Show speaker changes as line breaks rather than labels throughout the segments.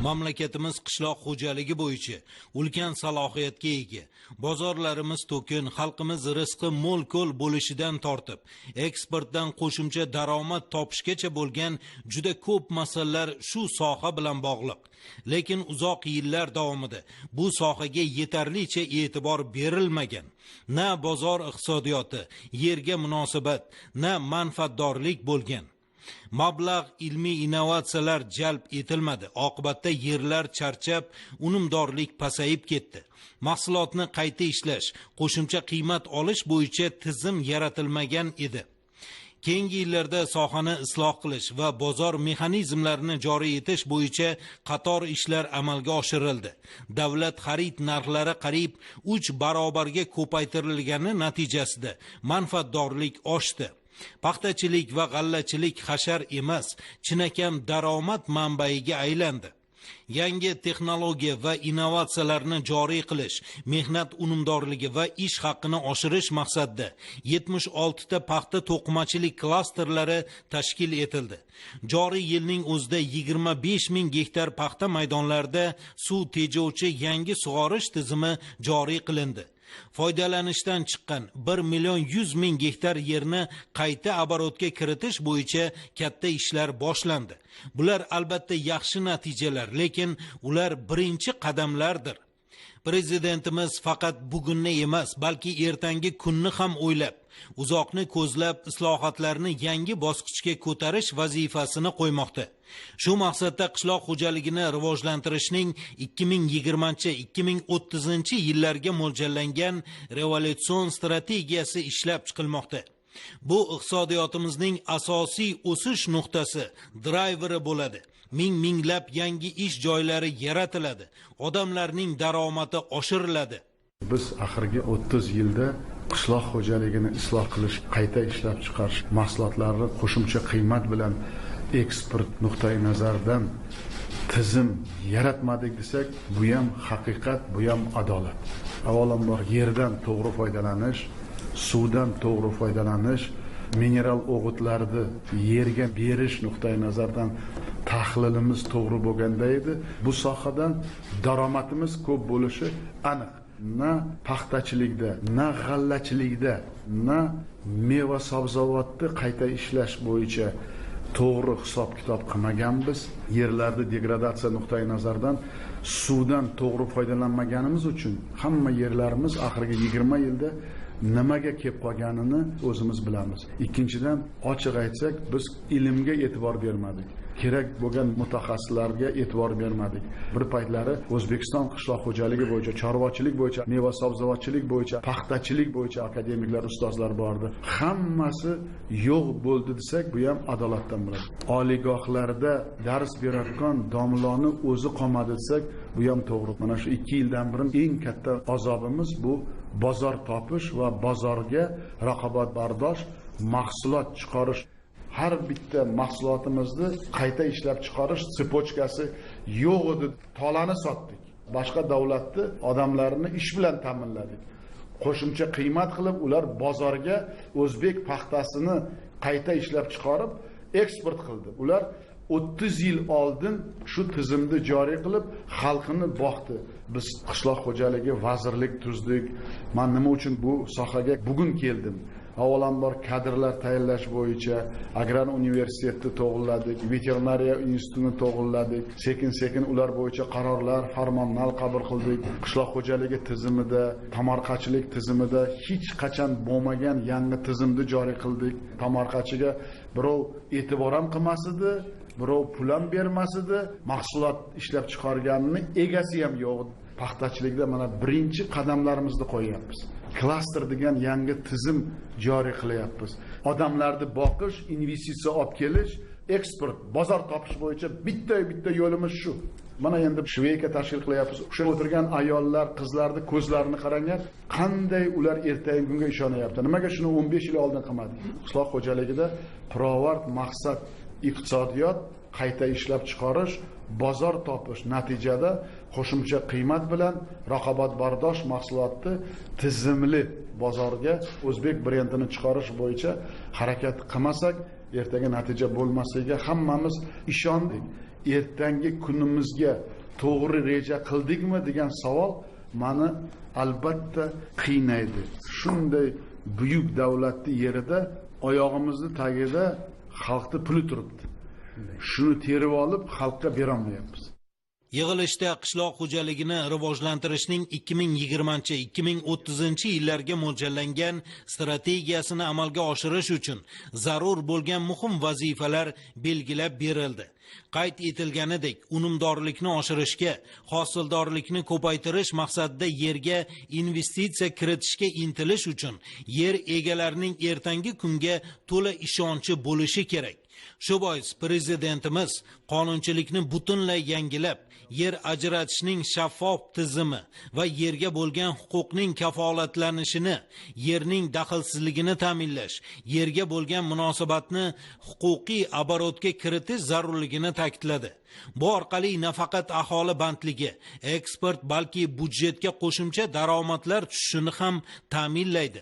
Mamlakatimiz qishloq xo'jaligi bo'yicha ulkan salohiyatga ega. Bozorlarimiz to'kin, xalqimiz rizqi mo'l-ko'l bo'lishidan tortib, eksportdan qo'shimcha daromad topishgacha bo'lgan juda ko'p masalalar shu soha bilan bog'liq. Lekin uzoq yillar davomida bu sohaga yetarlicha e'tibor berilmagan. Na bozor iqtisodiyoti, yerga munosabat, na manfaatdorlik bo'lgan. Mablag' ilmiy innovatsiyalar jalb etilmadi. Oqibatda yerlar charchab, unumdorlik pasayib ketdi. Mahsulotni qayta ishlash, qo'shimcha qiymat olish bo'yicha tizim yaratilmagan edi. Keyingi yillarda sohani isloh qilish va bozor mexanizmlarini joriy etish bo'yicha qator ishlar amalga oshirildi. Davlat xarid narxlari qariyb 3 barobarga ko'paytirilgani natijasida manfaatdorlik oshdi. Paxtachilik va g'allachilik hashar emas, chinakam daromad manbaiga aylandi. Yangi texnologiya va innovatsiyalarni joriy qilish, mehnat unumdorligi va ish haqini oshirish maqsadida 76 ta paxta to'qimachilik klasterlari tashkil etildi. Joriy yilning o'zida 25 ming gektar paxta maydonlarida suv tejovchi yangi sug'orish tizimi joriy qilindi. Foydalanishdan chiqqan 1 million 100 ming gektar yerni qayta oborotga kiritish bo'yicha katta ishlar boshlandi. Bular albatta yaxshi natijalar, lekin ular birinchi qadamlardir. Prezidentimiz faqat bugunni emas, balki ertangi kunni ham o'ylab, uzoqni ko'zlab islohotlarni yangi bosqichga ko'tarish vazifasini qo'ymoqda. Shu maqsadda qishloq xo'jaligini rivojlantirishning 2020-2030 yillarga mo'ljallangan revolyutsion strategiyasi ishlab chiqilmoqda. Bu iqtisodiyotimizning asosiy o'sish nuqtasi, drayveri bo'ladi. Minglab yangi ish joylari yaratiladi. Odamlarning daromadi oshiriladi.
Biz oxirgi 30 yilda qishloq xo'jaligini isloh qilish, qayta ishlab chiqarish, mahsulotlarni qo'shimcha qiymat bilan eksport nuqtai nazaridan tizim yaratmadik desak, bu ham haqiqat, bu ham adolat. Avvalambor yerdan to'g'ri foydalanish, suvdan to'g'ri foydalanish, mineral o'g'itlarni yerga berish nuqtai nazaridan tahlilimiz to'g'ri bo'lganda edi, bu sohadan daromadimiz ko'p bo'lishi aniq. Na paxtachilikda, na g'allachilikda, na meva sabzavotni qayta ishlash bo'yicha to'g'ri hisob-kitob qilmaganmiz. Yerlarni degradatsiya nuqtai nazaridan suvdan to'g'ri foydalanmaganimiz uchun hamma yerlarimiz oxirgi 20 yilda nimaga kelib qolganini o'zimiz bilamiz. Ikkinchidan, ochiq aytsak, biz ilmga e'tibor bermadik. Kerak bo'lgan mutaxassislarga e'tibor bermadik. Bir paytlari O'zbekiston qishloq xo'jaligi bo'yicha, chorvachilik bo'yicha, meva sabzavotchilik bo'yicha, paxtachilik bo'yicha akademiklar, ustozlar bordi. Hammasi yo'q bo'ldi desak, bu ham adolatdan bo'ladi. Oliygohlarda dars berayotgan domloni o'zi qolmadi desak, bu ham to'g'ri. Mana shu 2 yildan beri eng katta azobimiz bu bozor topish va bozorga raqobatbardosh mahsulot chiqarish. Har bitta mahsulotimizni qayta ishlab chiqarish sipochkasi yo'q edi. Tolani sotdik. Boshqa davlatni odamlarini ish bilan ta'minladik. Qo'shimcha qiymat qilib, ular bozorga o'zbek paxtasini qayta ishlab chiqarib eksport qildi. Ular 30 yil oldin shu tizimni joriy qilib xalqini boqdi. Biz qishloq xo'jaligi vazirlik tuzdik. Men nima uchun bu sohaga bugun keldim? Avvalambor kadrlar tayyorlash bo'yicha agrar universitetni to'g'riladik, veterinariya institutini to'g'riladik. Sekin-sekin ular bo'yicha qarorlar, farmonlar qabul qildik. Qishloq xo'jaligi tizimida, tomorqachilik tizimida hech qachon bo'lmagan yangi tizimni joriy qildik. Tomorqachiga birov e'tibor ham qilmas edi, birov pul ham bermas edi, mahsulot ishlab chiqarganini egasi ham yo'q. Paxtachilikda mana birinchi qadamlarimizni qo'yyapmiz. Klaster degan yangi tizim joriy qilyapmiz. Odamlarni boqish, investitsiya olib kelish, eksport, bozor topish bo'yicha bitta yo'limiz shu. Mana endi Shveyka tashkil qilyapmiz. O'sha o'tirgan ayollar, qizlarning ko'zlarini qaranglar, qanday ular ertangi kunga ishonyapti. Nimaga shuni 15 yil oldin qilmadik? Qishloq xo'jaligida pirovard maqsad iqtisodiyot, qayta ishlab chiqarish, bozor topish, natijada qo'shimcha qiymat bilan raqobatbardosh mahsulotni tizimli bozorga o'zbek brendini chiqarish bo'yicha harakat qilmasak, ertaga natija bo'lmasligiga hammamiz ishondik. Ertangi kunimizga to'g'ri reja qildikmi degan savol meni albatta qiynaydi. Shunday buyuk davlatning yerida oyog'imizni tagida xalqning puli turibdi. Shuni terib olib xalqqa berolmayapmiz.
Yig'ilishda qishloq xo'jaligini rivojlantirishning 2020-2030 yillarga mo'ljallangan strategiyasini amalga oshirish uchun zarur bo'lgan muhim vazifalar belgilab berildi. Qayd etilganidek, unumdorlikni oshirishga, hosildorlikni ko'paytirish maqsadida yerga investitsiya kiritishga intilish uchun yer egalarining ertangi kunga to'la ishonchi bo'lishi kerak. Shu bois prezidentimiz qonunchilikni butunlay yangilab, yer ajratishning shaffof tizimi va yerga bo'lgan huquqning kafolatlanishini, yerning daxlsizligini ta'minlash, yerga bo'lgan munosabatni huquqiy oborotga kiritish zarurligini ta'kidladi. Bu orqali nafaqat aholi bandligi, eksport, balki budjetga qo'shimcha daromadlar tushishini ham ta'minlaydi.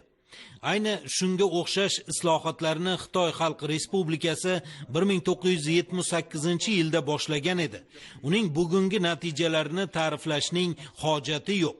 Ayni shunga o'xshash islohotlarni Xitoy Xalq Respublikasi 1978-yilda boshlagan edi. Uning bugungi natijalarini ta'riflashning hojati yo'q.